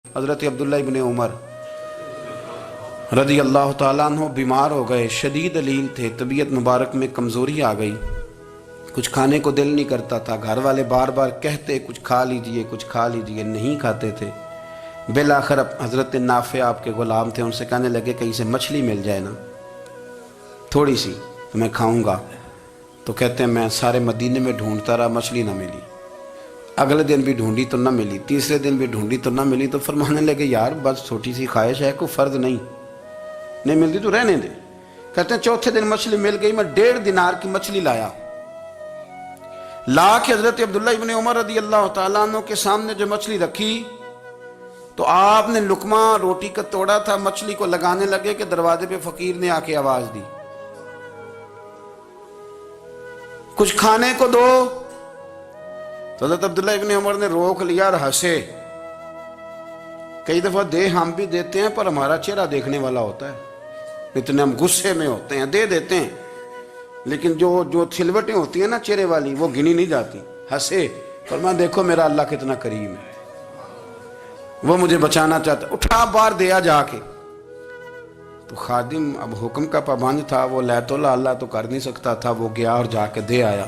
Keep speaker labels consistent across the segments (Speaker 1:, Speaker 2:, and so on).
Speaker 1: حضرت عبداللہ ابن عمر رضی اللہ تعالیٰ عنہ بیمار ہو گئے، شدید علیل تھے، طبیعت مبارک میں کمزوری آ گئی، کچھ کھانے کو دل نہیں کرتا تھا، گھر والے بار بار کہتے کچھ کھا لیجئے کچھ کھا لیجئے، نہیں کھاتے تھے۔ بالآخر حضرت نافع آپ کے غلام تھے، ان سے کہنے لگے کہیں سے مچھلی مل جائے نا تھوڑی سی تو میں کھاؤں گا۔ تو کہتے ہیں میں سارے مدینے میں ڈھونڈتا رہا، مچھلی نہ ملی، اگلے دن بھی ڈھونڈی تو نہ ملی، تیسرے دن بھی ڈھونڈی تو نہ ملی، تو فرمانے لگے یار بس چھوٹی سی خواہش ہے، کوئی فرض نہیں ملتی تو رہنے دے۔ کہتے ہیں چوتھے دن مچھلی مل گئی، میں 1.5 دینار کی مچھلی لایا، لا کے حضرت عبداللہ ابن عمر رضی اللہ تعالیٰ عنہ کے سامنے جو مچھلی رکھی تو آپ نے لقمہ روٹی کا توڑا تھا، مچھلی کو لگانے لگے کہ دروازے پہ فقیر نے آ کے آواز دی کچھ کھانے کو دو۔ تو حضرت عبداللہ ابن عمر نے روک لیا اور ہنسے۔ کئی دفعہ دے ہم بھی دیتے ہیں پر ہمارا چہرہ دیکھنے والا ہوتا ہے، اتنے ہم غصے میں ہوتے ہیں، دے دیتے ہیں، لیکن جو چھلوٹیں ہوتی ہیں نا چہرے والی وہ گنی نہیں جاتی۔ ہنسے، فرمایا دیکھو میرا اللہ کتنا کریم ہے، وہ مجھے بچانا چاہتا ہے، اٹھا بار دیا جا کے۔ تو خادم اب حکم کا پابند تھا، وہ لیت اللہ تو کر نہیں سکتا تھا، وہ گیا اور جا کے دے آیا۔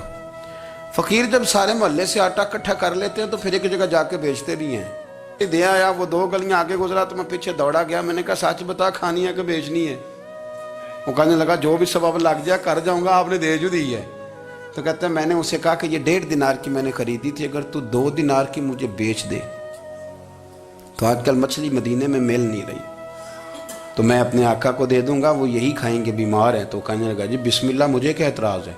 Speaker 1: فقیر جب سارے محلے سے آٹا اکٹھا کر لیتے ہیں تو پھر ایک جگہ جا کے بیچتے بھی ہیں۔ دے آیا، وہ 2 گلیاں آگے گزرا تو میں پیچھے دوڑا گیا، میں نے کہا سچ بتا کھانی ہے کہ بیچنی ہے؟ وہ کہنے لگا جو بھی سبب لگ جائے کر جاؤں گا، آپ نے دے جو دی ہے۔ تو کہتا ہے میں نے اسے کہا کہ یہ 1.5 دینار کی میں نے خریدی تھی، اگر تو 2 دینار کی مجھے بیچ دے تو آج کل مچھلی مدینے میں مل نہیں رہی، تو میں اپنے آقا کو دے دوں گا، وہ یہی کھائیں گے، بیمار ہیں۔ تو کہنے لگا جی بسم اللہ، مجھے کیا اعتراض ہے،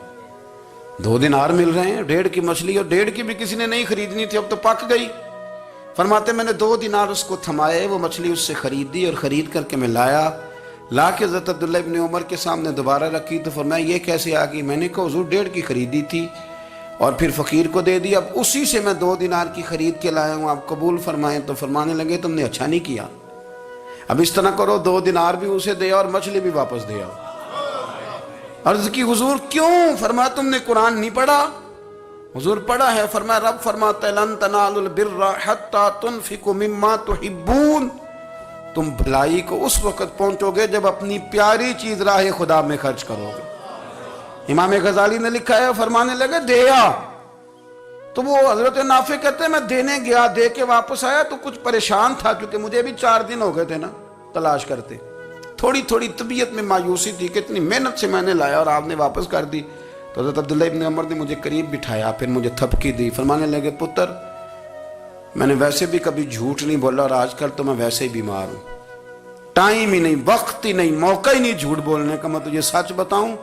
Speaker 1: 2 دینار مل رہے ہیں، 1.5 کی مچھلی، اور 1.5 کی بھی کسی نے نہیں خریدنی تھی، اب تو پک گئی۔ فرماتے میں نے 2 دینار اس کو تھمائے، وہ مچھلی اس سے خریدی اور خرید کر کے میں لا کے حضرت عبداللہ ابن عمر کے سامنے دوبارہ رکھی۔ تو فرمایا یہ کیسے آ گئی؟ میں نے کہا حضور 1.5 کی خریدی تھی اور پھر فقیر کو دے دی، اب اسی سے میں 2 دینار کی خرید کے لایا ہوں، آپ قبول فرمائیں۔ تو فرمانے لگے تم نے اچھا نہیں کیا، اب اس طرح کرو 2 دینار بھی اسے دے اور مچھلی بھی واپس دے آؤ۔ عرض کی حضور کیوں؟ فرمایا تم نے قرآن نہیں پڑھا؟ حضور پڑھا ہے، فرمایا رب فرماتا ہے لن تنالوا البر حتی تنفقوا مما تحبون، تم بھلائی کو اس وقت پہنچو گے جب اپنی پیاری چیز راہ خدا میں خرچ کرو گے۔ امام غزالی نے لکھا ہے، فرمانے لگے دیا، تو وہ حضرت نافع کہتے ہیں میں دینے گیا، دے کے واپس آیا تو کچھ پریشان تھا، کیونکہ مجھے بھی 4 دن ہو گئے تھے نا تلاش کرتے، تھوڑی طبیعت میں مایوسی تھی کہ اتنی محنت سے میں نے لایا اور آپ نے واپس کر دی۔ تو حضرت عبداللہ ابن عمر نے مجھے قریب بٹھایا، پھر مجھے تھپکی دی، فرمانے لگے پتر میں نے ویسے بھی کبھی جھوٹ نہیں بولا اور آج کل تو میں ویسے ہی بیمار ہوں، ٹائم ہی نہیں، وقت ہی نہیں، موقع ہی نہیں جھوٹ بولنے کا۔ میں تجھے سچ بتاؤں،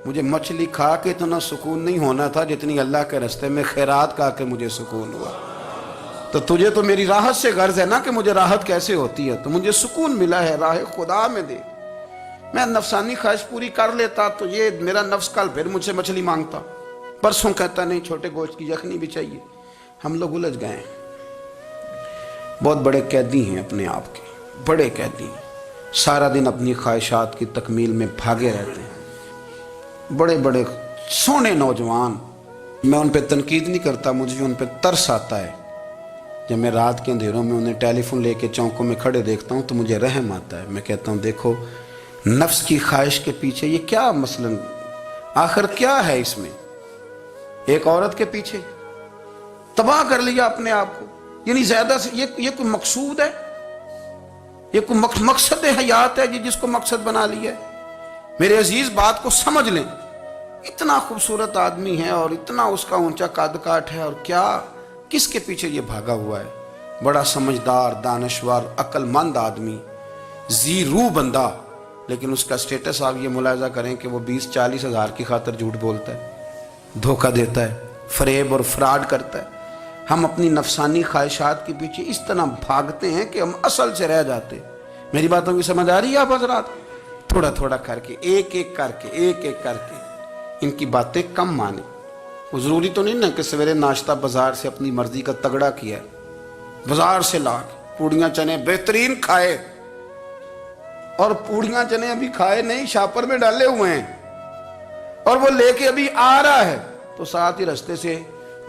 Speaker 1: مجھے مچھلی کھا کے اتنا سکون نہیں ہونا تھا جتنی اللہ کے راستے میں خیرات کھا کے مجھے سکون ہوا۔ تو تجھے تو میری راحت سے غرض ہے نا کہ مجھے راحت کیسے ہوتی ہے، تو مجھے سکون ملا ہے راہ خدا میں دے، میں نفسانی خواہش پوری کر لیتا تو یہ میرا نفس کل پھر مجھ سے مچھلی مانگتا، پرسوں کہتا نہیں چھوٹے گوشت کی یخنی بھی چاہیے۔ ہم لوگ الجھ گئے ہیں، بہت بڑے قیدی ہیں اپنے آپ کے، بڑے قیدی ہیں، سارا دن اپنی خواہشات کی تکمیل میں بھاگے رہتے ہیں، بڑے بڑے سونے نوجوان۔ میں ان پہ تنقید نہیں کرتا، مجھے ان پہ ترس آتا ہے، جب میں رات کے اندھیروں میں انہیں ٹیلی فون لے کے چوکوں میں کھڑے دیکھتا ہوں تو مجھے رحم آتا ہے۔ میں کہتا ہوں دیکھو نفس کی خواہش کے پیچھے یہ کیا مثلاً آخر کیا ہے اس میں، ایک عورت کے پیچھے تباہ کر لیا اپنے آپ کو، یعنی زیادہ سے یہ کوئی مقصود ہے، یہ کوئی مقصد حیات ہے جس کو مقصد بنا لیا ہے؟ میرے عزیز بات کو سمجھ لیں، اتنا خوبصورت آدمی ہے اور اتنا اس کا اونچا قد کاٹ ہے، اور کیا کس کے پیچھے یہ بھاگا ہوا ہے؟ بڑا سمجھدار، دانشور، عقل مند آدمی، ذی روح بندہ، لیکن اس کا سٹیٹس آپ یہ ملاحظہ کریں کہ وہ 20-40 ہزار کی خاطر جھوٹ بولتا ہے، دھوکہ دیتا ہے، فریب اور فراڈ کرتا ہے۔ ہم اپنی نفسانی خواہشات کے پیچھے اس طرح بھاگتے ہیں کہ ہم اصل سے رہ جاتے۔ میری باتوں کی سمجھ آ رہی ہے آپ حضرات؟ تھوڑا تھوڑا کر کے، ایک ایک کر کے ان کی باتیں کم مانیں۔ وہ ضروری تو نہیں نا کہ سویرے ناشتہ بازار سے اپنی مرضی کا تگڑا کیا ہے، بازار سے لا کے پوڑیاں چنے بہترین کھائے، اور پوڑیاں چنے ابھی کھائے نہیں، شاپر میں ڈالے ہوئے ہیں، اور وہ لے کے ابھی آ رہا ہے تو ساتھ ہی رستے سے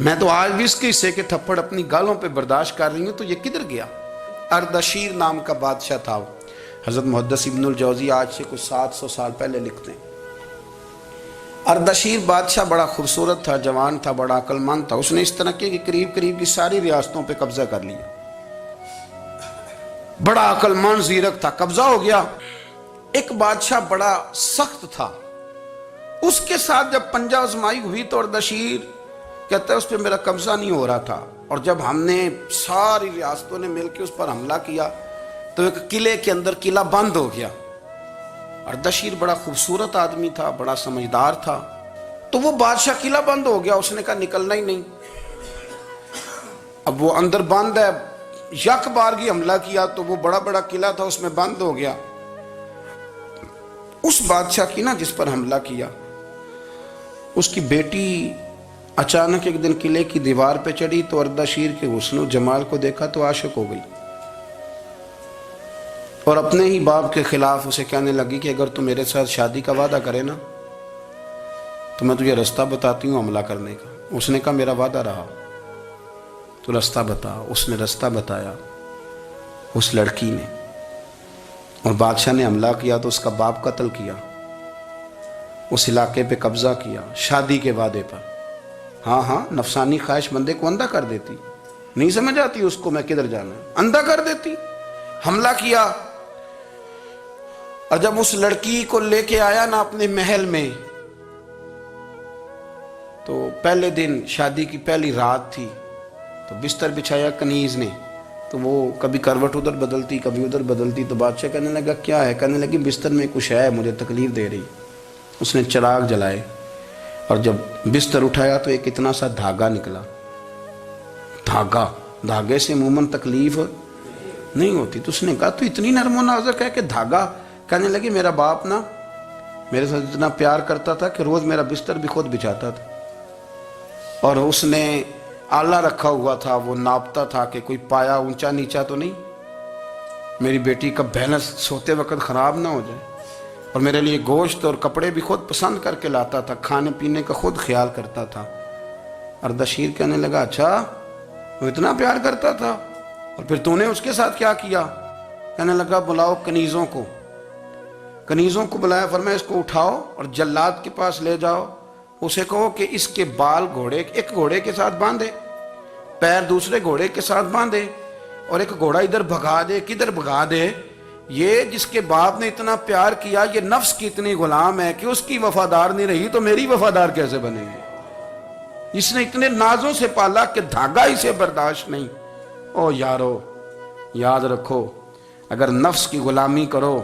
Speaker 1: میں تو آج بھی اس کے حصے کے تھپڑ اپنی گالوں پہ برداشت کر رہی ہوں، تو یہ کدھر گیا؟ اردشیر نام کا بادشاہ تھا، حضرت محدث ابن الجوزی آج سے کچھ 700 سال پہلے لکھتے ہیں۔ اردشیر بادشاہ بڑا خوبصورت تھا، جوان تھا، بڑا عقل مند تھا۔ اس نے اس طرح کی قریب کی ساری ریاستوں پہ قبضہ کر لیا۔ بڑا عقل مند زیرک تھا، قبضہ ہو گیا۔ ایک بادشاہ بڑا سخت تھا، اس کے ساتھ جب پنجہ آزمائی ہوئی تو اردشیر کہتا ہے اس پہ میرا قبضہ نہیں ہو رہا تھا، اور جب ہم نے ساری ریاستوں نے مل کے اس پر حملہ کیا تو ایک قلعے کے اندر قلعہ بند ہو گیا۔ اردشیر بڑا خوبصورت آدمی تھا، بڑا سمجھدار تھا، تو وہ بادشاہ قلعہ بند ہو گیا، اس نے کہا نکلنا ہی نہیں۔ اب وہ اندر بند ہے، یک بارگی حملہ کیا تو وہ بڑا بڑا قلعہ تھا اس میں بند ہو گیا۔ اس بادشاہ کی نا جس پر حملہ کیا، اس کی بیٹی اچانک ایک دن قلعے کی دیوار پہ چڑھی تو اردشیر کے حسن و جمال کو دیکھا تو عاشق ہو گئی، اور اپنے ہی باپ کے خلاف اسے کہنے لگی کہ اگر تو میرے ساتھ شادی کا وعدہ کرے نا تو میں تجھے رستہ بتاتی ہوں حملہ کرنے کا۔ اس نے کہا میرا وعدہ رہا، تو رستہ بتا۔ اس نے رستہ بتایا اس لڑکی نے، اور بادشاہ نے حملہ کیا تو اس کا باپ قتل کیا، اس علاقے پہ قبضہ کیا شادی کے وعدے پر۔ ہاں نفسانی خواہش بندے کو اندھا کر دیتی، نہیں سمجھ آتی اس کو میں کدھر جانا ہے، اندھا کر دیتی۔ حملہ کیا، اور جب اس لڑکی کو لے کے آیا نا اپنے محل میں، تو پہلے دن شادی کی پہلی رات تھی، تو بستر بچھایا کنیز نے، تو وہ کبھی کروٹ ادھر بدلتی کبھی ادھر بدلتی، تو بادشاہ کہنے لگا کیا ہے؟ کہنے لگی بستر میں کچھ ہے، مجھے تکلیف دے رہی۔ اس نے چراغ جلائے اور جب بستر اٹھایا تو ایک اتنا سا دھاگا نکلا۔ دھاگے سے عموماً تکلیف نہیں ہوتی، تو اس نے کہا تو اتنی نرم و نازک ہے کہ دھاگا؟ کہنے لگی میرا باپ نا میرے ساتھ اتنا پیار کرتا تھا کہ روز میرا بستر بھی خود بچھاتا تھا، اور اس نے آلہ رکھا ہوا تھا، وہ ناپتا تھا کہ کوئی پایا اونچا نیچا تو نہیں، میری بیٹی کا بیلنس سوتے وقت خراب نہ ہو جائے، اور میرے لیے گوشت اور کپڑے بھی خود پسند کر کے لاتا تھا، کھانے پینے کا خود خیال کرتا تھا۔ اردشیر کہنے لگا اچھا وہ اتنا پیار کرتا تھا، اور پھر تو نے اس کے ساتھ کیا کیا؟ کہنے لگا بلاؤ کنیزوں کو بلایا، فرمایا اس کو اٹھاؤ اور جلاد کے پاس لے جاؤ، اسے کہو کہ اس کے بال ایک گھوڑے کے ساتھ باندھے، پیر دوسرے گھوڑے کے ساتھ باندھے، اور ایک گھوڑا ادھر بھگا دے، کدھر بھگا دے، یہ جس کے باپ نے اتنا پیار کیا یہ نفس کی اتنی غلام ہے کہ اس کی وفادار نہیں رہی تو میری وفادار کیسے بنے گی؟ اس نے اتنے نازوں سے پالا کہ دھاگا اسے برداشت نہیں۔ او یارو یاد رکھو، اگر نفس کی غلامی کرو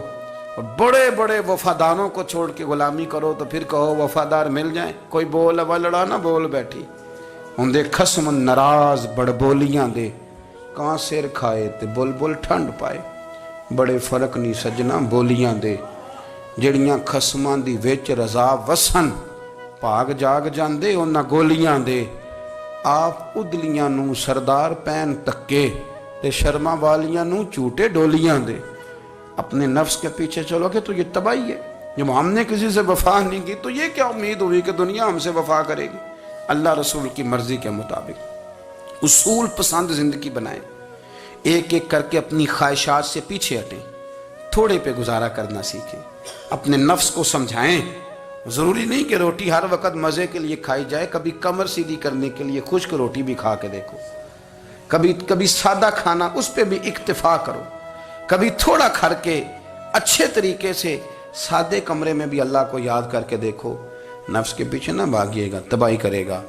Speaker 1: اور بڑے بڑے وفاداروں کو چھوڑ کے غلامی کرو تو پھر کہو وفادار مل جائیں، کوئی بول اب لڑا نہ بول بیٹھی ہوں دے خصم ناراض بڑ بولیاں دے، کہاں سر کھائے تے بلبل ٹھنڈ پائے، بڑے فرق نہیں سجنا بولیاں دے، جڑیاں خصماں دی وچ رضا وسن، پاگ جاگ جاندے انہاں گولیاں دے، آپ ادلیاں نو سردار پین تکے تے شرما والیاں نو چوٹے ڈولیاں دے۔ اپنے نفس کے پیچھے چلو گے تو یہ تباہی ہے۔ جب ہم نے کسی سے وفا نہیں کی تو یہ کیا امید ہوئی کہ دنیا ہم سے وفا کرے گی؟ اللہ رسول کی مرضی کے مطابق اصول پسند زندگی بنائیں، ایک ایک کر کے اپنی خواہشات سے پیچھے ہٹیں، تھوڑے پہ گزارا کرنا سیکھیں، اپنے نفس کو سمجھائیں۔ ضروری نہیں کہ روٹی ہر وقت مزے کے لیے کھائی جائے، کبھی کمر سیدھی کرنے کے لیے خشک روٹی بھی کھا کے دیکھو، کبھی سادہ کھانا اس پہ بھی اکتفا کرو، کبھی تھوڑا کھر کے اچھے طریقے سے سادے کمرے میں بھی اللہ کو یاد کر کے دیکھو۔ نفس کے پیچھے نہ بھاگیے گا، تباہی کرے گا۔